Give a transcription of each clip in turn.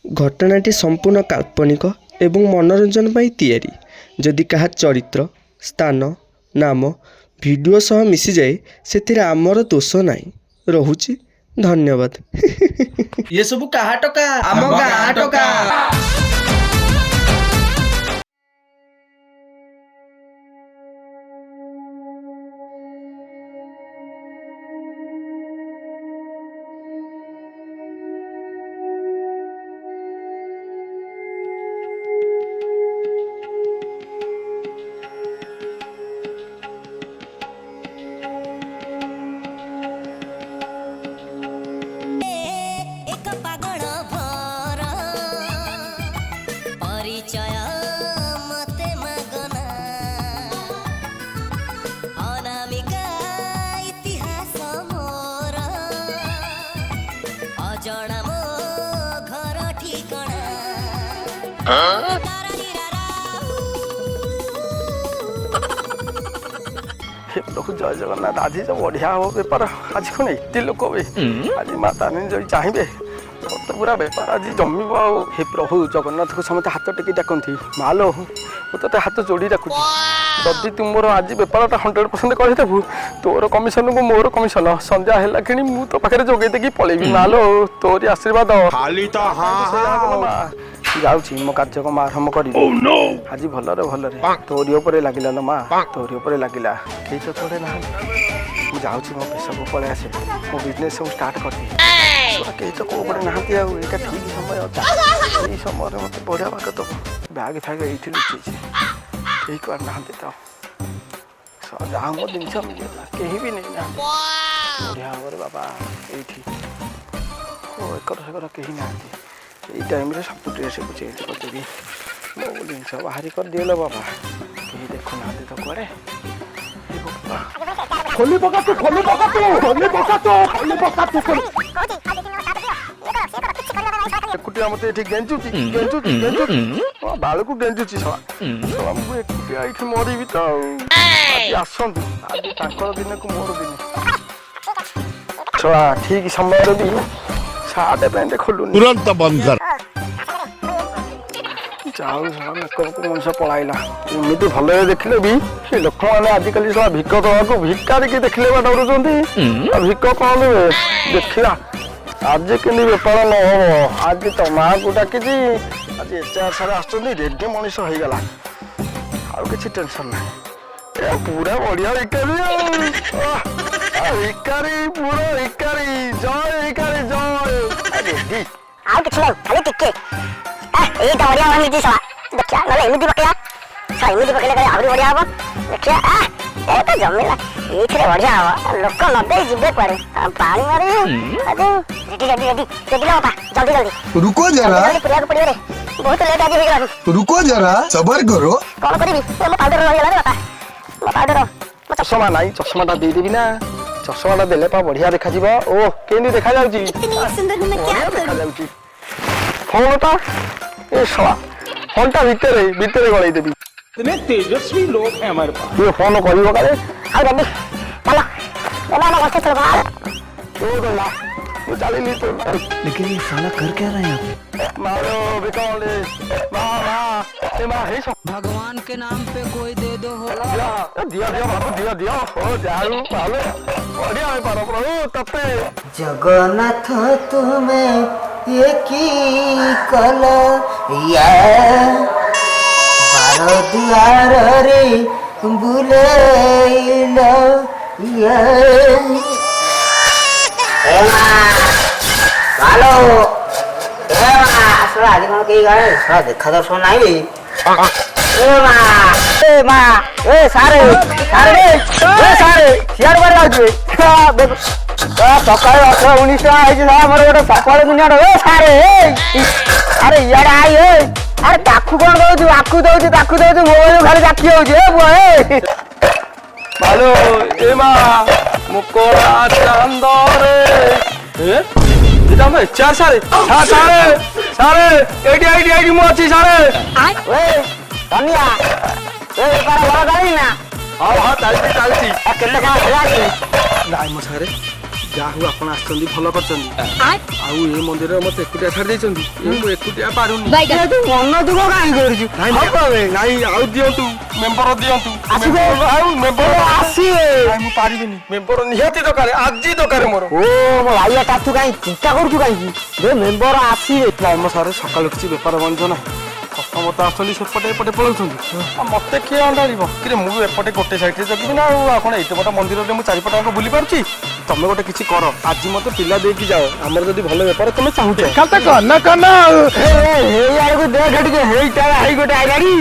घटनाटी संपूर्ण काल्पनिक एवं मनोरंजन पाई तैयारी। जदि कहा चरित्र स्थान नाम वीडियो सह मिसी जाए से आमर दोष नहीं रहुची। धन्यवाद। ये सब कहा टका आम गाँ टका। प्रभु जय जगन्नाथ। आज जो बढ़िया हो बेपार आज कौन एत लोक आज माता जो चाहिए तो पूरा बेपार आज जमी। हे प्रभु जगन्नाथ को समस्त हाथ टेकी डाकती मालो मुझे तो हाथ जोड़ी डाकुची। जदि तुम आज बेपारटा 100% करदेबू तोर कमिशन को मोर कमिशन संध्या है कि तो पाखे जोगे देखी पलैबी मालो तोरी आशीर्वाद जाऊँ मो कार्यक्रम आरंभ करी। आज भलरे भलरे तोरी उपर लगिला ना माँ तोरी उपर लगिला कई तो थोड़े ना मुझे मो पेशा को पलि आसे मो बिजनेस सब स्टार्ट करती कई तो कौ पड़े नहांती यहाँ ठीक समय अच्छा ये समय मत बढ़िया भाग दब बैग फैग ये लुचि कई कुआर नहांती तो जहाँ मो जिन कहीं भी नहीं ना बढ़िया भाव बाबा ये एकर सेकर कहीं ना ये टाइम सब ड्रेस को चेंज करदेवी मो जिन बाहरी कर दिल बाबा कहीं देखु ना तो कड़े खोली पका तू खोली पका तू खोली पका तू खोली पका तू एकुटिया मत ये गेंचुची गेंचुची गेंचुची बाल को गेंचुची सला मु एकुटिया इठी मरिबी तो आज आसंतु आज ताकर दिन को मोर दिन सला ठीक समय रे भी साडे पेंट खोलुनी तुरंत बंद कर। जाऊ को मनुष्य पलाइला एमती भल देखले भी लोक मैंने आजिकल सब भिक दवा भिकारी की देखले डरुंट भिक कौन देखा आज कि बेपार न हम आज तो माँ को डाकी आज एचआर सारे आसडी मनीष हो गला आउ कि टेंशन ना पूरा बढ़िया भिकारी पूरा भिकारी जय भिकारी जय आउ किछ नै खाली टिके ए त बढ़िया वाली दिस देखिया नले एमिति पकेया एमिति पकेले करे आउरी बढ़िया हबो देखिया ए त जमिला एथरे बढ़िया हबो लोक न दे जिबे पारे पानी मारे अदे रेडी लो बाबा जल्दी जल्दी रुको जरा पूरा को पड़ियो रे बहुत लेट आज हो गला रुको जरा सबर करो कौन करबी मो पाउडर रह गेला रे बाबा मो पाउडर चश्मा नहीं चश्माटा दे देबी ना चश्माटा देले पा बढ़िया देखा जीवा ओ केनी देखा जाउची इतनी सुंदर मैं क्या देखा जाउची फोनटा ए सला फोनटा भीतर गलाई देबी इतने तेजस्वी लोग हैं हमारे पास ये फोन करियो करे आ जल्दी चलो बाबा ना वक्त चलो बाहर ओ गला वो चली ली तो लेकिन ये साला कर क्या रहा है यहाँ पे? मारो बिकौले मामा ए मां हे सो भगवान के नाम पे कोई दे दो हो दिया बाबू दिया हो जाऊ भालो बढ़िया है पारो प्रभु तते जगन्नाथ तुम्हें ये की कल या बार दुआर रे बुलेलो या हेलो असला आदि कौन कही गए थोड़ा देखा तो सुन आई ए सारे सियार बारे आउछे देखो सकाळ 18 19 आइछ ना हमर गोटे सकाळ दुनिया रे सारे अरे यार आई अरे ताकू कोन दउछु आकू दउछु मोबाइल खाली जाकी होउछे ए बुआ ए भालो ए मा मुकोरा चांदरे ए इटा में चार सारे एडी मो अछि सारे ओए धनिया ए पारा बड़ा गाड़ी ना हां चलती केले का खिलाड़ी नाइ मो सारे ଯାହା ହଉ ଆପଣ ଆସିଛନ୍ତି ଭଲ କରିଛନ୍ତି। ଆଉ ଏ ମନ୍ଦିରରେ ମତେ ଏକୁଟିଆ ଛାଡ଼ି ଦେଇଛନ୍ତି ମୁଁ ଏକୁଟିଆ ପାରୁନି। ତୁ ମନ ଦୁଃଖ କାହିଁ କରୁଛୁ? ନାଇଁ ଆଉ ଦିଅନ୍ତୁ ମେମ୍ବର ଦିଅନ୍ତୁ। ଆସିବେ ଆଉ ମେମ୍ବର ଆସିବେ। ମୁଁ ପାରିବିନି ମେମ୍ବର ନିହାତି ଦରକାର ଆଜି ଦରକାର ମୋର। ଓ ଭାଇଆ ତା ତୁ କାହିଁ ଚିନ୍ତା କରୁଛୁ କାହିଁକି? ମେମ୍ବର ଆସିବେ। ନାଇଁ ମୋ ସାର୍ ସକାଳୁ କିଛି ବେପାର ବନ୍ଦ ନାହିଁ। କଷ୍ଟମର ତ ଆସୁଛନ୍ତି ସେପଟେ ଏପଟେ ପଳାଉଛନ୍ତି ଆଉ ମତେ କିଏ ଅଣ୍ଡାଳିବ କିରେ ମୁଁ ଏପଟେ ଗୋଟେ ସାଇଡରେ ଜଗିବି ନା ଆଉ କଣ ଏତେ ବଡ଼ ମନ୍ଦିରରେ ମୁଁ ଚାରିପଟ ଯାକ ବୁଲି ପାରୁଛି। ତମେ ଗୋଟେ କିଛି କର ଆଜି ମତେ ପିଲା ଦେଇକି ଯାଅ ଆମର ଯଦି ଭଲ ବେପାର ତମେ ଚାହୁଁଛ ହେଇ ଆଡକୁ ଦେଖ ଟିକେ ହେଇଟା ହେଇ ଗୋଟେ ଆଇଲାଣି।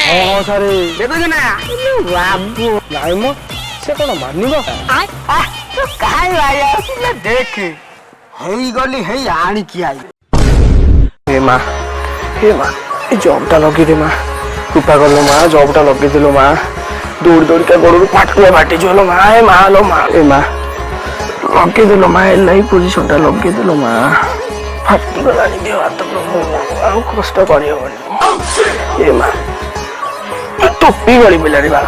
ହଁ ସାର୍ ଦେଖୁଛୁ ନା ବାବୁ ନାଇଁ ମ ସେ କଣ ମାନିବ। ତୁ କାହିଁ ଭାଇଆ ଦେଖେ ହେଇଗଲି ହେଇ ଆଣିକି ଆଇ। ହେ ମା ଏ ଜବ୍ଟା ଲଗେଇଦେ ମା କୃପା କଲ ମା ଜବ୍ଟା ଲଗେଇଦେଲ ମା ଦୌଡ଼ି ଦୌଡ଼ିକା ଗୋଡ଼ରୁ ପାଟିଆ ଫାଟିଯିବ ମା ଏ ମା ଲ ମା ଏ ମା ଲଗେଇଦେଲ ମା ଏଲାଇ ପୋଜିସନଟା ଲଗେଇଦେଲ ମା ଫାଟିଗଲାଣି ଦେହ ହାତ ଆଉ କଷ୍ଟ କରିହବନି ଏ ମା ଟୋପି ଗଳି ପିଲାରେ ବା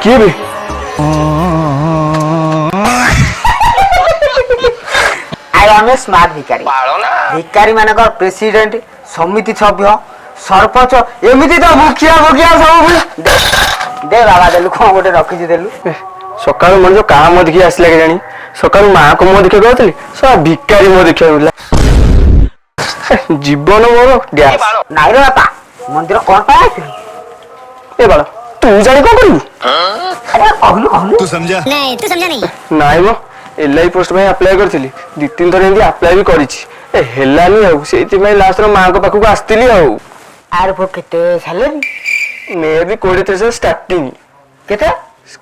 କିଏ ବେ ଆମେ ସ୍ମାର୍ଟ ଭିକାରୀ ଭିକାରୀ ମାନଙ୍କର ପ୍ରେସିଡେଣ୍ଟ ସମିତି ସଭ୍ୟ ସରପଞ୍ଚ ଏମିତି ତ ମୁଖିଆ ସବୁ ଦେ ବାବା ଦେଲୁ କଣ ଗୋଟେ ରଖିଛି ଦେଲୁ। ସକାଳୁ ମଣିଷ କାହା ମୋ ଦେଖିକି ଆସିଲା କେଜାଣି ସକାଳୁ ମାଆକୁ ମୋ ଦେଖିବାକୁ ଯାଉଥିଲି ସବ ଭିକାରୀ ମୋ ଦେଖିବାକୁ ମିଳିଲା ଜୀବନ ମୋର ଗ୍ୟାସ। ନାଇଁ ରେ ବାପା ମନ୍ଦିର କଣ ପାଇଁ ଆସିଲୁ? ଏ ବାଳ ତୁ ଜାଣି କଣ କରିବୁ? ଆରେ କହିଲୁ तू समझा ନାଇଁ ମ LI ପୋଷ୍ଟ ପାଇଁ ଆପ୍ଲାଏ କରିଥିଲି 2-3 ଥର ଏମିତି ଆପ୍ଲାଏ ବି କରିଛି ଏ ହେଲାନି ଆଉ ସେଇଥିପାଇଁ ଲାଷ୍ଟର ମାଆଙ୍କ ପାଖକୁ ଆସିଥିଲି ଆଉ। ଆରେ ପୁଅ କେତେ ସାଲେରୀ? ମେ ବି 20,000 ଷ୍ଟାର୍ଟିଂ କେତେ?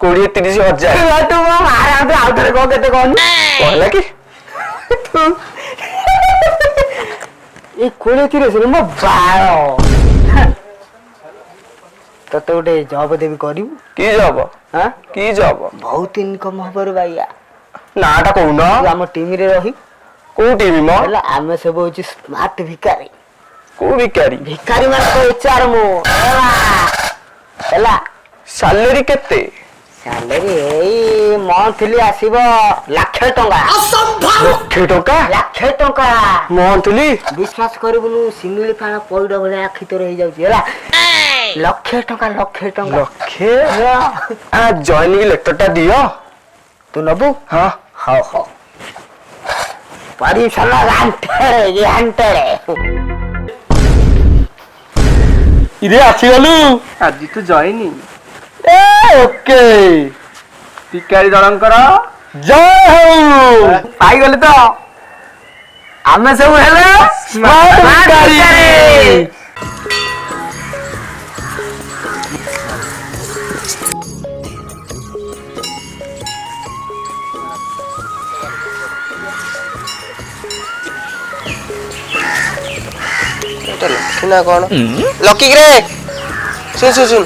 20-30 ହଜାର। ତୁ ଆଉ ଥରେ କହ କେତେ କହନି? କହିଲା କି ଏ 20-30 ମୋ ବାଳ ତତେ ଗୋଟେ ଜବ ଦେବି କରିବୁ? କି ଜବ? ହଁ କି ଜବ? ବହୁତ ଇନକମ ହବରୁ ଭାଇଆ। ନାଟା କହୁନ ତୁ ଆମ ଟିମରେ ରହି କୋଉ ଟିଭି ମ ହେଲା ଆମେ ସବୁ ହଉଛି ସ୍ମାର୍ଟ ଭିକାରୀ କୋଉ ଭିକାରୀ ଭିକାରୀ ମାନଙ୍କ HR ମୁଁ ହେଲା। ସାଲେରୀ କେତେ? ସାଲେରୀ ଏଇ ମନ୍ଥଲି ଆସିବ ଲକ୍ଷେ ଟଙ୍କା। ଲକ୍ଷେ ଟଙ୍କା ମନ୍ଥଲି? ବିଶ୍ୱାସ କରିବୁନୁ ଶିମିଳି ପାଳ ପଇଡ ଭଳିଆ ଆଖି ତୋର ହେଇଯାଉଛି ହେଲା। ଲକ୍ଷେ ଟଙ୍କା ଲକ୍ଷେ ଜଏନିଂ ଲେଟରଟା ଦିଅ। ତୁ ନବୁ? ହଁ ହଉ ପରିଶ୍ରମ ଘାଣ୍ଟରେ ଇରେ ଆସିଗଲୁ ଆଜି ତୁ ଜଏନିଂ ଓକେ ଭିକାରୀ ଦଳଙ୍କର ଜୟ ହଉ ପାଇଗଲି ତ ଆମେ ସବୁ ହେଲେ ସ୍ମାର୍ଟ ଭିକାରୀ। ଲକି ନା କଣ ଲକି ରେ ଶୁଣ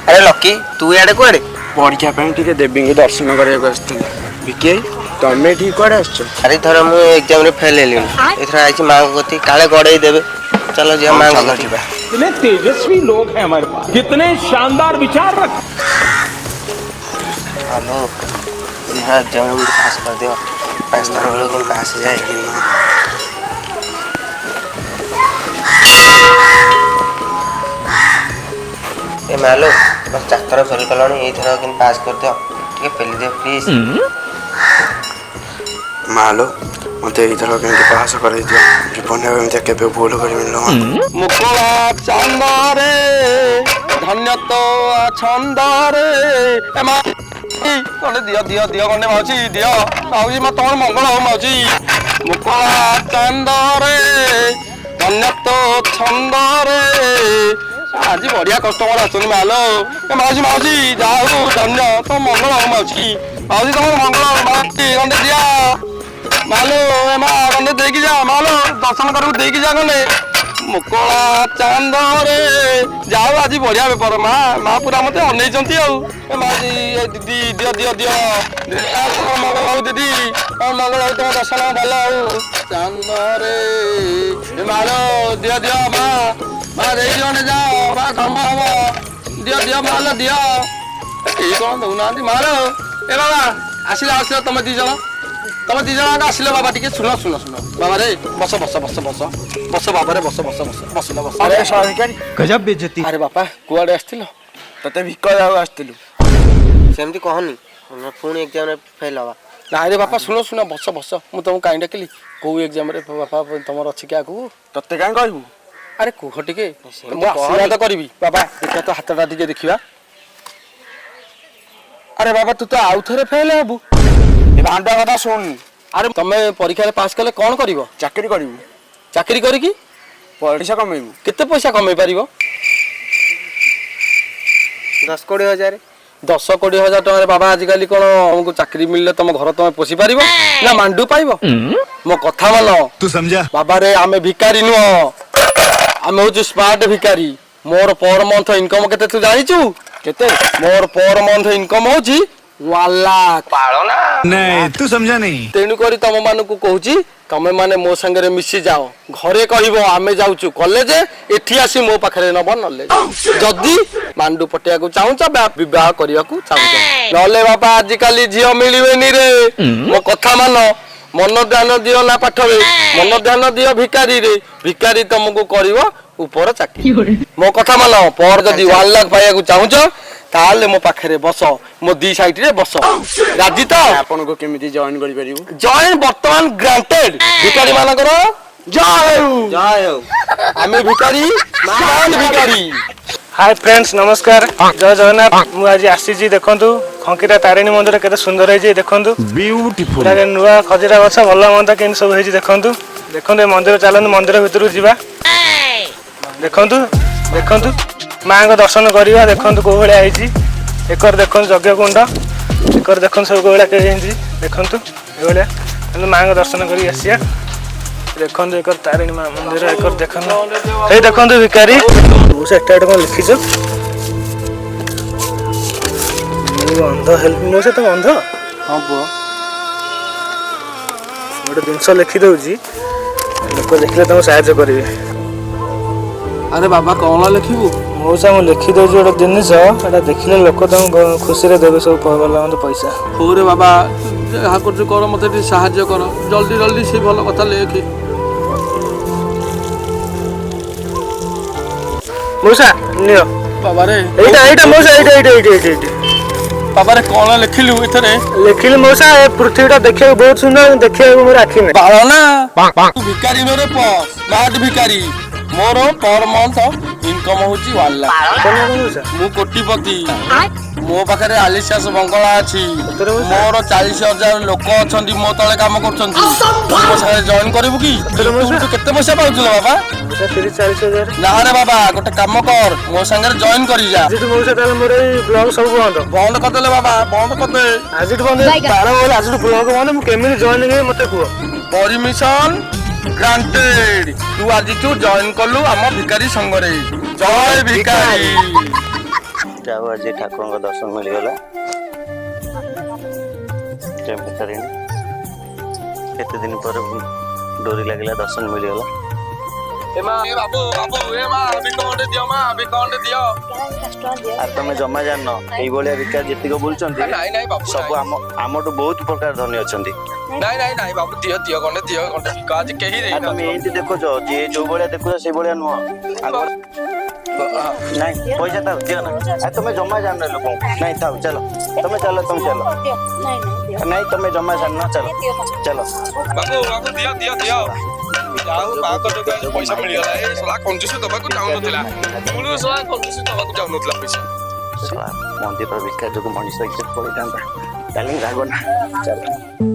ଆରେ ଲକି ତୁ ଇଆଡେ କୁଆଡେ? ପରୀକ୍ଷା ପାଇଁ ଟିକେ ଦେବୀଙ୍କୁ ଦର୍ଶନ କରିବାକୁ ଆସିଥିଲି। ବିକି ତମେ ଠିକ କୁଆଡେ ଆସିଛ? ଆରେ ଥର ମୁଁ ଏକ୍ଜାମରେ ଫେଲ ହେଲିଣି ଏଥର ଆଇଛି ମାଙ୍କ କତି କାଳେ ଗଡେଇ ଦେବେ ଚାଲ ଯିବା ମାଙ୍କ କତି। इतने तेजस्वी लोग हैं हमारे पास कितने शानदार विचार रख। हेलो यहाँ एग्जाम में मुझे पास कर दियो 5 तार बेलू पास जाए ए मालो बस 4 थर फेल कलणी एई थर किन पास कर दियो ठीक है पेली दियो प्लीज ମାଲୋ ମତେ ଏଇଥର କେମିତି ପାସ୍ କରେଇ ଦିଅ ଜୀବନରେ ଏମିତି କେବେ ଭୁଲ କରିବିନି ଲୋ ମା। ମୁକୁଳା ଚାନ୍ଦରେ ଧନ୍ୟ ତ ଛନ୍ଦରେ ଏ ମା ଗଣ୍ଡେ ଦିଅ ଗଣ୍ଡେ ମାଉଚି ଦିଅ ମାଉଚି ମା ତମର ମଙ୍ଗଳ ହଉ ମାଉଚି ମୁକୁଳା ଚାନ୍ଦରେ ଧନ୍ୟ ତ ଛନ୍ଦରେ ଆଜି ବଢିଆ କଷ୍ଟମର ଆସୁଛନ୍ତି ମାଲୋ ଏ ମାଉଚି ଯାହା ହଉ ଧନ୍ୟ ତମ ମଙ୍ଗଳ ହଉ ମାଉଚି ତମର ମଙ୍ଗଳ ମାଉଚି ଗଣ୍ଡେ ଦିଅ ମାଲୋ ଏ ମା ଗଣ୍ଡେ ଦେଇକି ଯା ମାଲୋ ଦର୍ଶନ କରିବୁ ଦେଇକି ଯା ଗଣ୍ଡେ ମୁକୁଳା ଚାନ୍ଦରେ ଯାଉ ଆଜି ବଢିଆ ବେପାର ମା ପୁରା ମତେ ଅନେଇଛନ୍ତି ଆଉ ଏ ମା ଦିଦି ଦିଅ ମଙ୍ଗଳ ହଉ ଦିଦି ମଙ୍ଗଳ ହଉ ତମ ଦର୍ଶନ ଭଲ ହଉ ଚାନ୍ଦରେ ମାଲୋ ଦିଅ ମା ଦେଇକି ଗଣ୍ଡେ ଯାଅ ମା କାମ ହବ दियो दियो माल दियो केही कौन दौनाहांती माल ए बाबा आसिला आसिला तमे दी जण आसिले बाबा टिके सुनो सुनो सुनो बाबा रे बस बस बस बस बस बाबा रे बस बस बस बस बस अरे सरकारी गजब बेइज्जती अरे बापा कुआडे आस्तिलो तते भिक जाऊ आस्तिलु सेमती कहनी पुणी एग्जाम रे फेल हवा ना रे बापा सुनो सुनो बस बस मु तुमको काई डाकिली को एग्जाम रे बापा तमर अछि के आगु तते काई कहबू अरे कुह टिके मु आशीर्वाद करबी बाबा देखा तो हाथटा टिके देखिबा अरे बाबा तू तो आउ थरे फेल हबू ए भांडा कथा सुन अरे तमे परीक्षा रे पास कले कोन करिवो चाकरी करबू चाकरी करी की पैसा कमेबू केते पैसा कमे पारिबो 10 कोटी हजार 10 कोटी हजार टका बाबा आजिकाली कोन हमको चाकरी मिलले तुम घर तुम पोषी पारिबो ना मांडू पाइबो मो कथा मानो तू समझा बाबा रे आमे भिकारी नुह आमे होछु स्मार्ट भिकारी मोर पर मंथ इनकम केते तू जानिचू केते मोर पर मंथ इनकम होची 1 लाख पाळो ना नहीं तू समझा नहीं तेणु करी तम मान को कहूची तमे माने मो संगे मिसी जाओ घरे कहबो आमे जाउचू कॉलेज एठी आसी मो पाखरे नब नले जदी मांडू पटिया को चाहूचा विवाह करिया को चाहूचा नले बाबा आज काली झियो मिलिबेनी रे मो कथा मानो मन ध्यान दियो ना पाठ रे मन ध्यान दियो भिकारी रे भिकारी तुमको करिवो ऊपर चाकरी मो कथा मानो पर जदी 1 लाख पाया को चाहूचो ताले मो पाखरे बस मो दी साइड रे बस राजी तो आपन को केमिति जॉइन करि परिबू जॉइन वर्तमान ग्रांटेड भिकारी मानकर जय जय हो आमे भिकारी मान भिकारी हाय फ्रेंड्स नमस्कार जय जगन्नाथ मु आज आसीजी देखंतु खंकीरा तारिणी मंदिर केते सुंदर है देखंतु ब्यूटीफुल पूरा नुआ खजरा गछ भल मंद केन सब है देखंतु देखंतु मंदिर चलन मंदिर भीतर जीवा देखंतु देखंतु मां को दर्शन करिवा देखंतु को भले आइची एकर देखंतु यज्ञ कुंड एकर देखंतु सब को भले के हिंदी देखंतु ए भले हम मां को दर्शन करी आसिया देखंतु एकर तारिणी मां मंदिर एकर देखंतु ए देखंतु भिकारी वो सेटा को लिखिছো मु अंध हेल्प मो से तो अंध हां बो गोटे जिनस लिखि दउजी लोक देखले तुम सहायता करिवे अरे बाबा कोन लिखिबू मौसा मु लिखि दउजी गोटे जिनिस एटा देखले लोक तुम खुशी रे देबे सब पगला मत पैसा हो रे बाबा हा कर कर मते टी सहायता कर जल्दी जल्दी से भलो कथा लेखि मौसा नियो बाबा रे एटा मौसा एटा बाबा रे कोन लिखिलु एथरे लिखिले मौसा ए पृथ्वीटा देखिए बहुत सुंदर देखिए मोर आखि में बाळो ना तू भिकारी मेरे स्मार्ट भिकारी मोर पर मंथ इनकम होची 1 लाख मौसा मु कोटीपति मो पाखरे आलिशास बंगला अछि मोर 40,000 लोक अछंती मो तळे काम करछंती मो साथे जॉइन करबु की तू केते पैसा पाउछल बाबा मौसा 30-40,000 ना रे बाबा गोटे काम कर मो संगे जॉइन करी जा आज मौसा ताले मोर ए ब्लॉग सब बंद कर देले बाबा बंद कर दे आज बंद तारा बोल आज ब्लॉग बंद मु केमिनि जॉइन के मते कुह परमिशन ग्रांटेड तू आज तू जॉइन करलु हम भिकारी संग रे जय भिकारी जाओ आज ठाकुर का दर्शन मिल गला जय भिकारिणी केते दिन पर डोरी लागला दर्शन मिल गला ए बाबू बाबू ए मां बिकॉन्ड दियो आर तुम जमा जान एई बोलिया भिकार जेतिको बोलचंती नहीं बाबू सब आमटू बहुत प्रकार धनी अछंती नहीं बाबू दियो गंडे काज केही रे तुम एंती देखो जे जो बोलिया देखो से बोलिया नुह नहीं पैसा था दियो ना तुम्हें जमा जान लोक नहीं था चलो तुम चलो नहीं तुम्हें जमा जान ना चलो बाबू दियो जाऊ बाको तो पैसा मिल गला ए सला कंजूस दबाको जाऊ नथिला मुलु सला कंजूस दबाको जाऊ नथिला पैसा सला मंदिर पर भिकार जो मनीष इज्जत पड़ी थांता डालिंग रागो ना चलो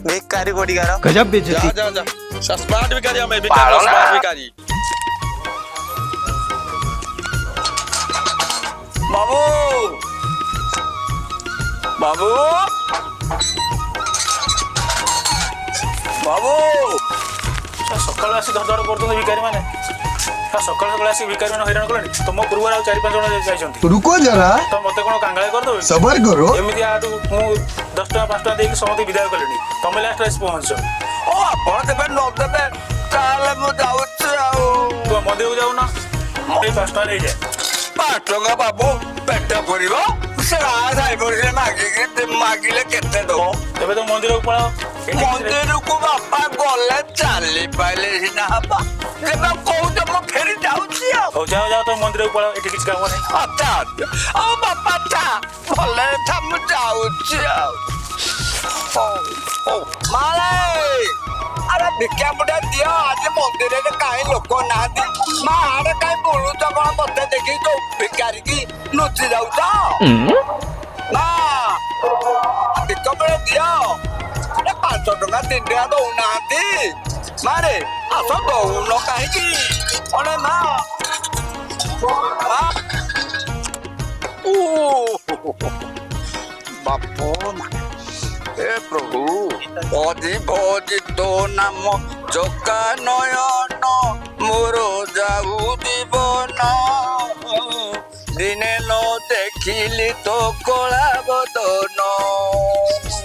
भिकारी बॉडीगार गजब बेइज्जती स्मार्ट भिखारी हमें स्मार्ट भिखारी बाबू बाबू बाबू सकाल आसी धर धर करते भिकारी मैंने सकाल सकाल आसी भिकारी मैंने हैरान कले तुम पूर्व आ 4-5 जन जाइछंती रुको जरा तो मते कोन कांगाळे कर दो सबर करो एमिति आटू मु 10 टका 5 टका देके समते विदाय कलेनी तुम लास्ट राइस पहुंच ओ आपण देबे न देबे ताले मु जाउछ आउ तो मंदिर को जाऊ ना ए 5 टका ले जाए 5 टका बाबू पेट भरिबो से आइ भरिले मागिले केते दो तबे तो मंदिर को पळाओ मंदिर को बापा गले चाली पाइले सिना हबा जेबा कहू त म फेरी जाउछि हो जाओ जाओ तो मंदिर को पळाओ एठी किछ काम नै अच्छा ओ बापा ता भले थम जाउछि ओ माले अरे भिक्षा मुठा दियो आज मंदिर रे काई लोक नादी मा आरे काई बोलू त कोन बते देखि तो भिखारी की लुचि जाउ त ना भिक्षा मुठा दियो अरे 5 टका 3 टका दो नादी मारे आसो दो न काई की ओने ना बापो हे प्रभु भोजी भोजी तो नाम चका नयन मोर जाऊ जीवन दिने न देखिली तो कला बदन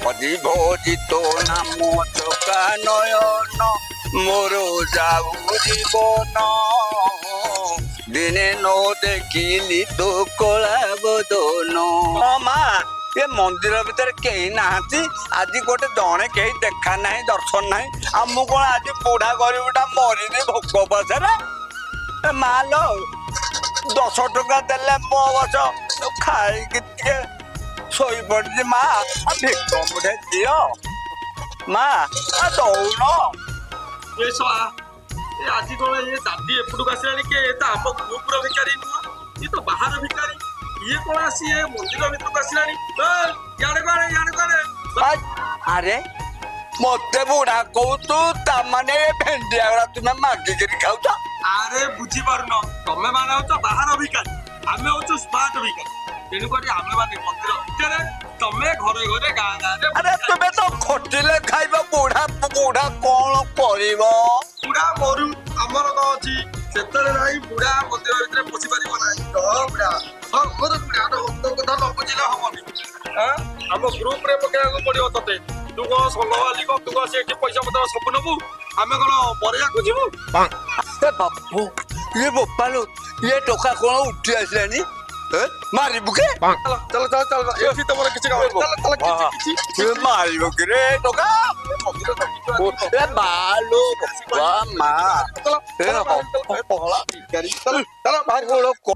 भोजी भोजी तो नाम चका नयन मोर जाऊ जीवन दिने न देखिली तो कला बदन मा ये मंदिर भीतर कहीं नहांती आज गोटे जड़े कहीं देखा ना दर्शन ना आमु कौन आज बुढ़ा गरीबटा मरीनी भोक बसरे मालो 10 टका देले मो बस खाई शोई पड़ी माँ भिक मुठे दियो माँ दौन ये आज कौन ये दादी एपटू आसानी के आम ग्रुप भिखारी नुह ये तो बाहर भिखारी ये कौन आसी ये मंदिर भीतर आसानी अरे मते बुढ़ा कहू तू ताने भेंडिया तुम्हें मागिक खाऊ अरे बुझी पारुन तमे माने हो बाहर भिखारी आमे हो स्मार्ट भिखारी तेणुक आमे माने मंदिर भितर तमे घरे घरे गाँ गाँ अरे तुम्हें तो खोटिले खाइब बुढ़ा बुढ़ा कौन कर बुढ़ा मरु आमर कौन अच्छी सेतरे नहीं बुढ़ा मंदिर भीतर पशि पारिब ना बुढ़ा हाँ मोर बुढ़ा तो कथा न बुझिले हमनी आम ग्रुप रे पकेया पड़ो ते तू कौन सलवाली को तू से पैसा पत्र सब नबू आमे कौन बरिया को जीवु बाबू ये बोपालो ये टोका कौन उठी आसलानी मारी बुके चल चल चल चल ये तो मोर किछ चल चल किछ ये मारी बुके रे टोका ए बालो वाह मां चल चल चल बाहर को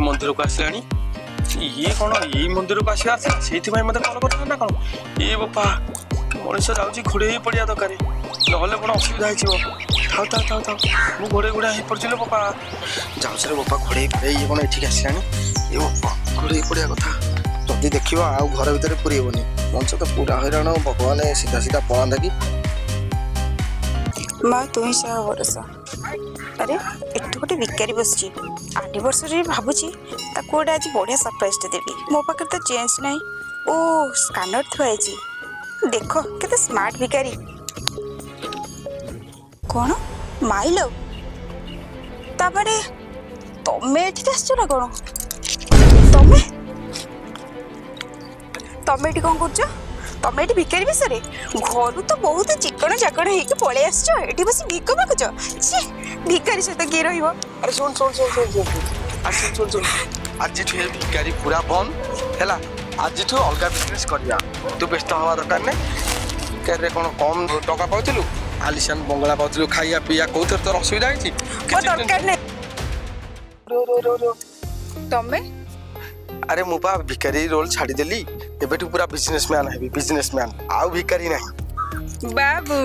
मंदिर को आसलानी ये कौन ये मंदिर को आसा से मत कल कर ना कौन ये बापा मनीष जाऊँगी घोड़े पड़ा दरकार ना कौन असुविधा हो था था था मु घोड़े घोड़ा हो पड़ी बापा जाऊँ रे बापा घोड़े ये कौन ये आसलानी ये बापा घोड़े पड़ा कथा जदि देख आउ घर भर पुरेबनी मनुष्य तो पूरा हैरान भगवान सीधा सीधा पड़ा कि माँ तु ही सह भरोसा अरे एठू गोटे भिकारी बस एनिवर्सरी भावुची गोटे आज बढ़िया सरप्राइज देवी मो पाखे तो चेंज ना ओ स्कानर थुआई देख केते स्मार्ट भिकारी कौन माइलो ତାପରେ ତମେ ଏଠିକି ଆସିଛ ନା କଣ? ତମେ ତମେ ଏଠି କଣ କରୁଛ? ତମେ ଏଠି ଭିକାରୀ ବିଷୟରେ ଘରୁ ତ ବହୁତ ଚିକଣ ଚାକଣ ହେଇକି ପଳେଇ ଆସିଛ, ଏଠି ବସି ଭିକ ମାଗୁଛ। ଛି, ଭିକାରୀ ସହିତ କିଏ ରହିବ? ଆରେ ଶୁଣ ଶୁଣ ଶୁଣ ଶୁଣ ଶୁଣ ଆରେ ଶୁଣ ଶୁଣ ଶୁଣ ଆଜିଠୁ ଏ ଭିକାରୀ ପୁରା ବନ୍ଦ ହେଲା। ଆଜିଠୁ ଅଲଗା ବିଜନେସ୍ କରିବା। ତୁ ବ୍ୟସ୍ତ ହବା ଦରକାର ନାହିଁ। ଭିକାରୀରେ କ'ଣ କମ୍ ଟଙ୍କା ପାଉଥିଲୁ? ଆଲିସାନ ବଙ୍ଗଳା ପାଉଥିଲୁ, ଖାଇବା ପିଇବା କୋଉଥିରେ ତୋର ଅସୁବିଧା ହେଇଛି? ମୋ ଦରକାର ନାହିଁ। ତମେ ଆରେ ମୁଁ ପା ଭିକାରୀ ରୋଲ ଛାଡ଼ିଦେଲି, ଏବେଠୁ ପୁରା ବିଜନେସମ୍ୟାନ୍ ହେବି, ବିଜନେସମ୍ୟାନ୍, ଆଉ ଭିକାରୀ ନାହିଁ। ବାବୁ